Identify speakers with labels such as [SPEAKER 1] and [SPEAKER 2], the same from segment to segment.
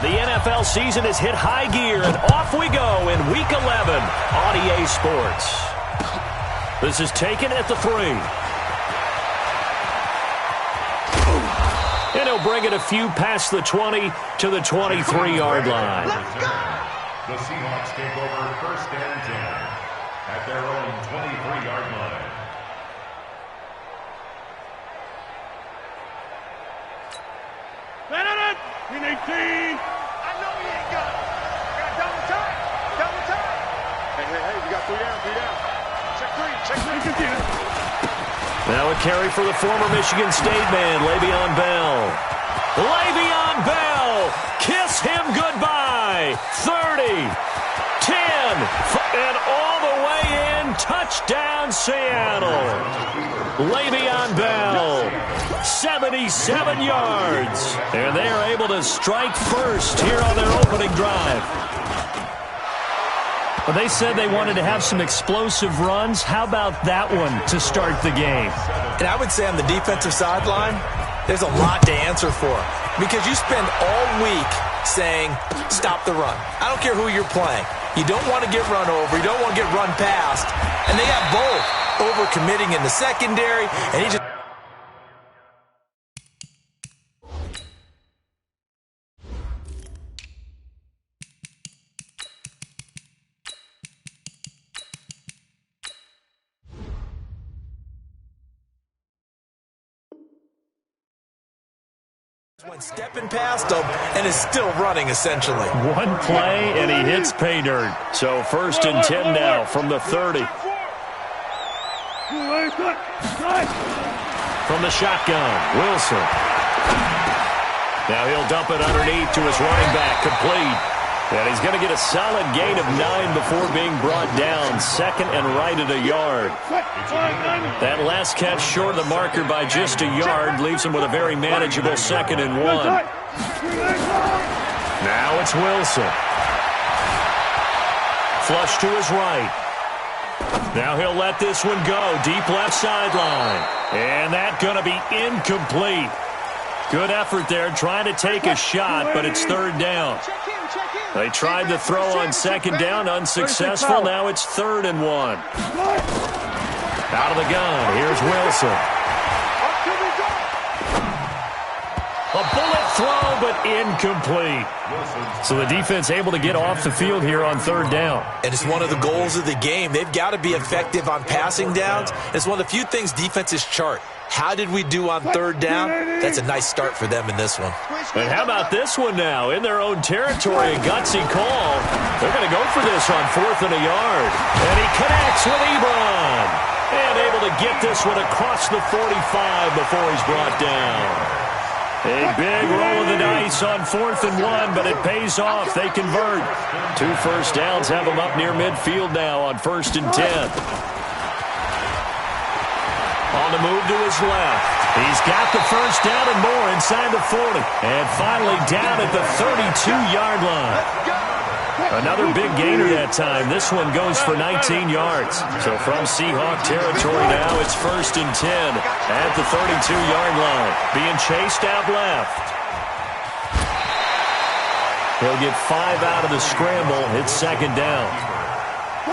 [SPEAKER 1] The NFL season has hit high gear, and off we go in Week 11 on EA Sports. This is taken at the 3. And he'll bring it a few past the 20 to the 23-yard line.
[SPEAKER 2] The Seahawks take over 1st and 10 at their own 23-yard line.
[SPEAKER 3] In 18. I know he ain't got it. Got double time. Double time. Hey, we got 3 down, 3 down. Check 3.
[SPEAKER 1] Now a carry for the former Michigan State man, Le'Veon Bell. Le'Veon Bell, kiss him goodbye. 30, 10, and all the way in, touchdown Seattle. Le'Veon Bell, 77 yards. And they are able to strike first here on their opening drive.
[SPEAKER 4] Well, they said they wanted to have some explosive runs. How about that one to start the game?
[SPEAKER 5] And I would say on the defensive sideline, there's a lot to answer for. Because you spend all week saying, stop the run. I don't care who you're playing. You don't want to get run over. You don't want to get run past. And they have both. Over-committing in the secondary, and he just... went stepping past him and is still running, essentially.
[SPEAKER 1] One play, and he hits pay dirt. So 1st and 10 now from the 30. From the shotgun, Wilson. Now he'll dump it underneath to his running back, complete. And he's going to get a solid gain of 9 before being brought down. 2nd and right at a yard. That last catch short of the marker by just a yard leaves him with a very manageable 2nd and 1. Now it's Wilson. Flush to his right. Now he'll let this one go. Deep left sideline. And that's going to be incomplete. Good effort there trying to take a shot, but it's 3rd down. They tried to throw on 2nd down, unsuccessful. Now it's 3rd and 1. Out of the gun, here's Wilson. A bullet throw, but incomplete. So the defense able to get off the field here on 3rd down.
[SPEAKER 5] And it's one of the goals of the game. They've got to be effective on passing downs. It's one of the few things defenses chart. How did we do on 3rd down? That's a nice start for them in this one.
[SPEAKER 1] And how about this one now? In their own territory, a gutsy call. They're going to go for this on 4th and a yard. And he connects with Ebron. And able to get this one across the 45 before he's brought down. A big roll of the dice on 4th and 1, but it pays off. They convert. 2 first downs have them up near midfield now on 1st and 10. On the move to his left. He's got the first down and more inside the 40. And finally down at the 32-yard line. Another big gainer that time. This one goes for 19 yards. So from Seahawk territory now, it's 1st and 10 at the 32-yard line. Being chased out left. He'll get 5 out of the scramble. It's 2nd down.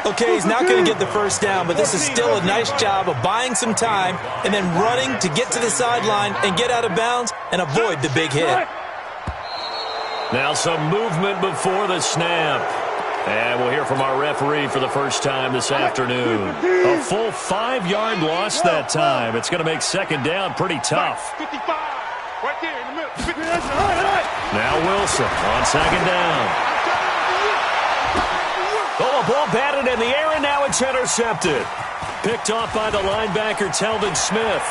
[SPEAKER 5] Okay, he's not going to get the first down, but this is still a nice job of buying some time and then running to get to the sideline and get out of bounds and avoid the big hit.
[SPEAKER 1] Now some movement before the snap. And we'll hear from our referee for the first time this afternoon. A full 5-yard loss that time. It's going to make 2nd down pretty tough. Now Wilson on 2nd down. Oh, a ball batted in the air, and now it's intercepted. Picked off by the linebacker, Telvin Smith.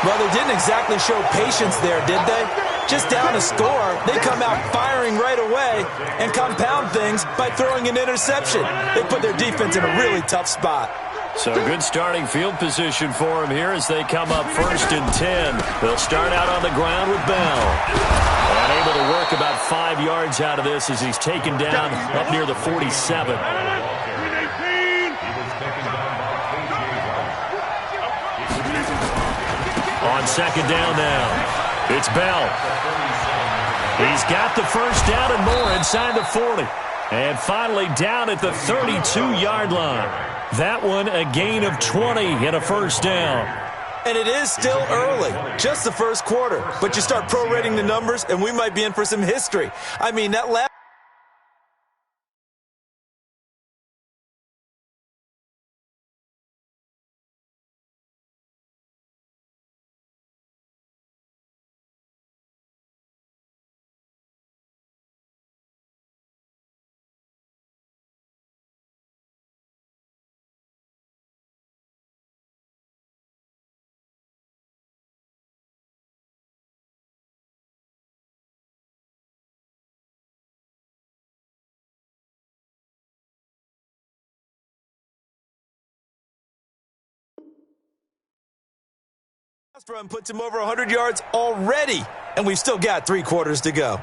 [SPEAKER 5] Well, they didn't exactly show patience there, did they? Just down a score, they come out firing right away and compound things by throwing an interception. They put their defense in a really tough spot.
[SPEAKER 1] So good starting field position for him here as they come up 1st and 10. They'll start out on the ground with Bell. And able to work about 5 yards out of this as he's taken down up near the 47. On 2nd down now. It's Bell. He's got the first down and more inside the 40. And finally down at the 32-yard line. That one a gain of 20 and a first down.
[SPEAKER 5] And it is still early, just the first quarter. But you start prorating the numbers, and we might be in for some history. I mean, that last... run puts him over 100 yards already, and we've still got 3 quarters to go.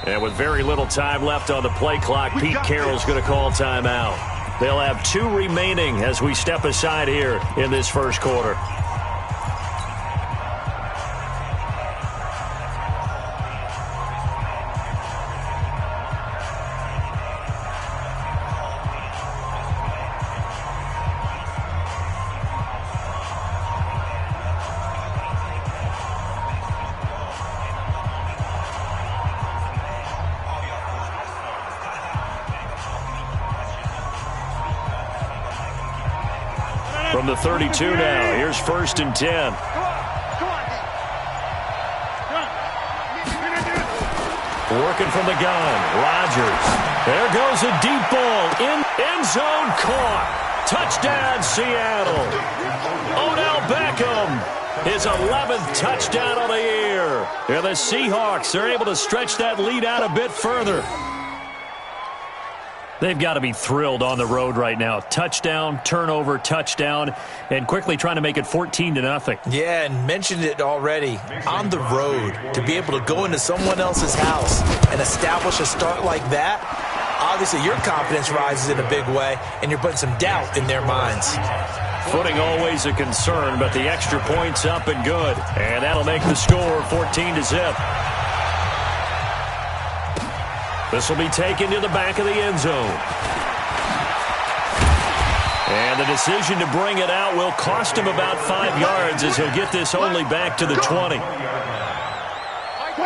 [SPEAKER 1] And with very little time left on the play clock, Pete Carroll's going to call timeout. They'll have 2 remaining as we step aside here in this first quarter. From the 32 now, here's 1st and 10. Working from the gun, Rodgers. There goes a deep ball, end zone caught. Touchdown, Seattle. Odell Beckham, his 11th touchdown of the year. And the Seahawks are able to stretch that lead out a bit further. They've got to be thrilled on the road right now. Touchdown, turnover, touchdown, and quickly trying to make it 14-0.
[SPEAKER 5] Yeah, and mentioned it already. On the road, to be able to go into someone else's house and establish a start like that, obviously your confidence rises in a big way, and you're putting some doubt in their minds.
[SPEAKER 1] Footing always a concern, but the extra point's up and good. And that'll make the score 14-0. This will be taken to the back of the end zone. And the decision to bring it out will cost him about 5 yards as he'll get this only back to the 20.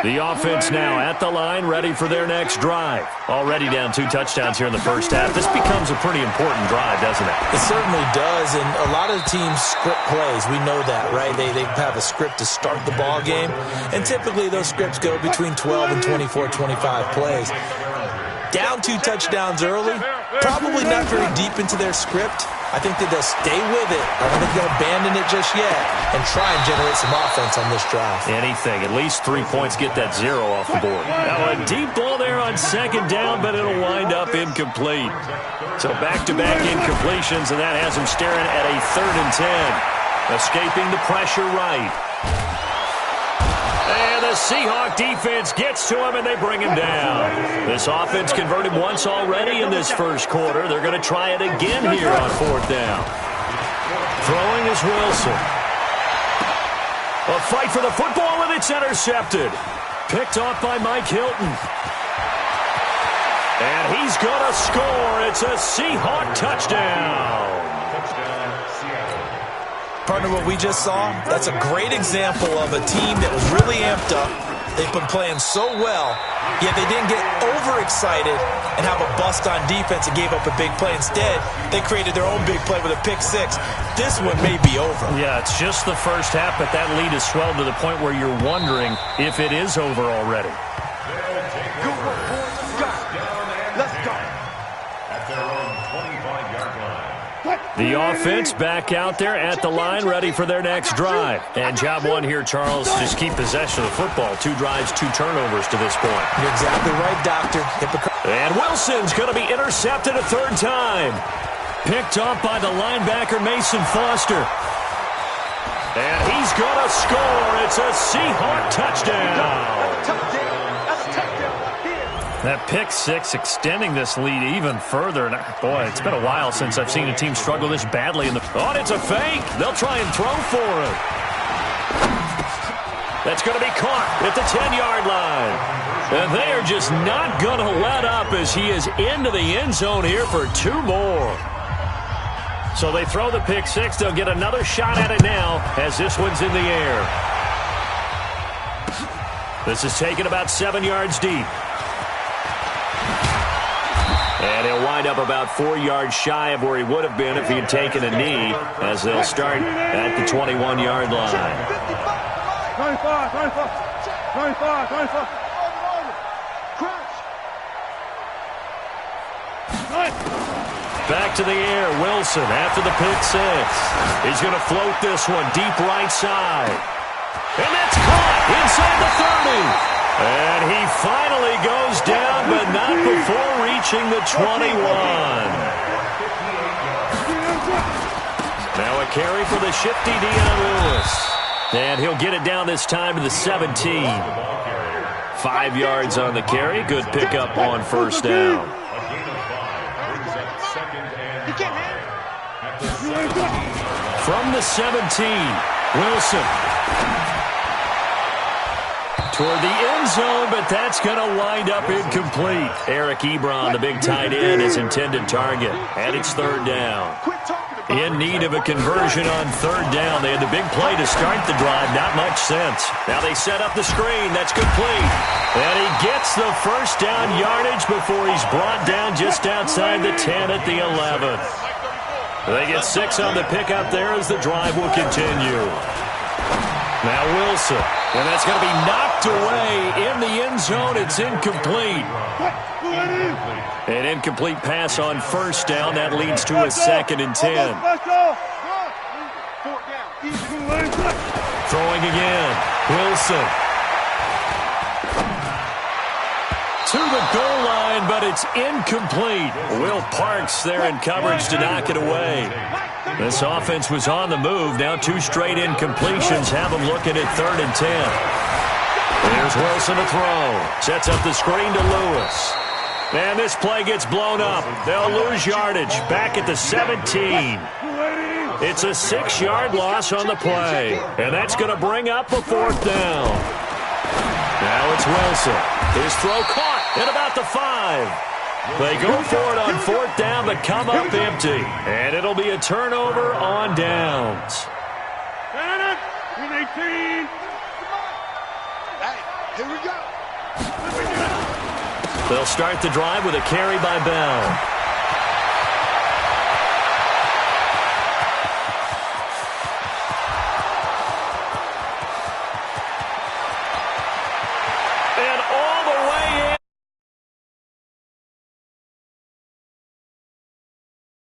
[SPEAKER 1] The offense now at the line, ready for their next drive. Already down 2 touchdowns here in the first half. This becomes a pretty important drive, doesn't it?
[SPEAKER 5] It certainly does, and a lot of teams script plays. We know that, right? They have a script to start the ball game, and typically those scripts go between 12 and 24, 25 plays. Down 2 touchdowns early, probably not very deep into their script. I think that they'll stay with it. I don't think they'll abandon it just yet and try and generate some offense on this drive.
[SPEAKER 1] Anything. At least 3 points, get that 0 off the board. Now a deep ball there on 2nd down, but it'll wind up incomplete. So back-to-back incompletions, and that has him staring at a 3rd and 10. Escaping the pressure right. And the Seahawk defense gets to him, and they bring him down. This offense converted once already in this first quarter. They're going to try it again here on 4th down. Throwing is Wilson. A fight for the football, and it's intercepted. Picked off by Mike Hilton. And he's going to score. It's a Seahawk touchdown.
[SPEAKER 5] Partner, what we just saw, that's a great example of a team that was really amped up. They've been playing so well, yet they didn't get overexcited and have a bust on defense and gave up a big play. Instead, they created their own big play with a pick 6. This one may be over.
[SPEAKER 1] Yeah, it's just the first half, but that lead has swelled to the point where you're wondering if it is over already.
[SPEAKER 3] Let's go.
[SPEAKER 2] At their own 25-yard line.
[SPEAKER 1] The offense back out there at the line, ready for their next drive. And job one here, Charles, just keep possession of the football. 2 drives, 2 turnovers to this point.
[SPEAKER 5] You're exactly right, Doctor.
[SPEAKER 1] And Wilson's going to be intercepted a third time.
[SPEAKER 4] Picked up by the linebacker, Mason Foster.
[SPEAKER 1] And he's going to score. It's a Seahawk touchdown.
[SPEAKER 4] That pick six extending this lead even further. And boy, it's been a while since I've seen a team struggle this badly.
[SPEAKER 1] Oh, and it's a fake. They'll try and throw for it. That's going to be caught at the 10-yard line. And they are just not going to let up as he is into the end zone here for 2 more. So they throw the pick six. They'll get another shot at it now as this one's in the air. This is taken about 7 yards deep. And he'll wind up about 4 yards shy of where he would have been if he had taken a knee, as they'll start at the 21-yard line.
[SPEAKER 3] 25, 25, 25, 25.
[SPEAKER 1] Back to the air, Wilson after the pick six. He's going to float this one deep right side. And that's caught inside the 30. And he finally goes down, but not before reaching the 21. Now a carry for the shifty Dion Lewis. And he'll get it down this time to the 17. 5 yards on the carry. Good pickup on first down. From the 17, Wilson. Toward the end zone, but that's going to wind up incomplete. Eric Ebron, the big tight end, his intended target. And it's third down. In need of a conversion on third down. They had the big play to start the drive. Not much sense. Now they set up the screen. That's complete. And he gets the first down yardage before he's brought down just outside the 10 at the 11. They get 6 on the pickup there as the drive will continue. Now Wilson. And that's going to be knocked away in the end zone. It's incomplete. An incomplete pass on first down. That leads to a 2nd and 10. Throwing again. Wilson. To the goal line, but it's incomplete. Will Parks there in coverage to knock it away. This offense was on the move. Now 2 straight incompletions have them looking at 3rd and 10. Here's Wilson to throw. Sets up the screen to Lewis. And this play gets blown up. They'll lose yardage back at the 17. It's a 6-yard loss on the play. And that's going to bring up a 4th down. Now it's Wilson. His throw caught at about the 5. They go for it on 4th down, but come up empty. And it'll be a turnover on downs.
[SPEAKER 3] 18. Hey, here we go.
[SPEAKER 1] They'll start the drive with a carry by Bell.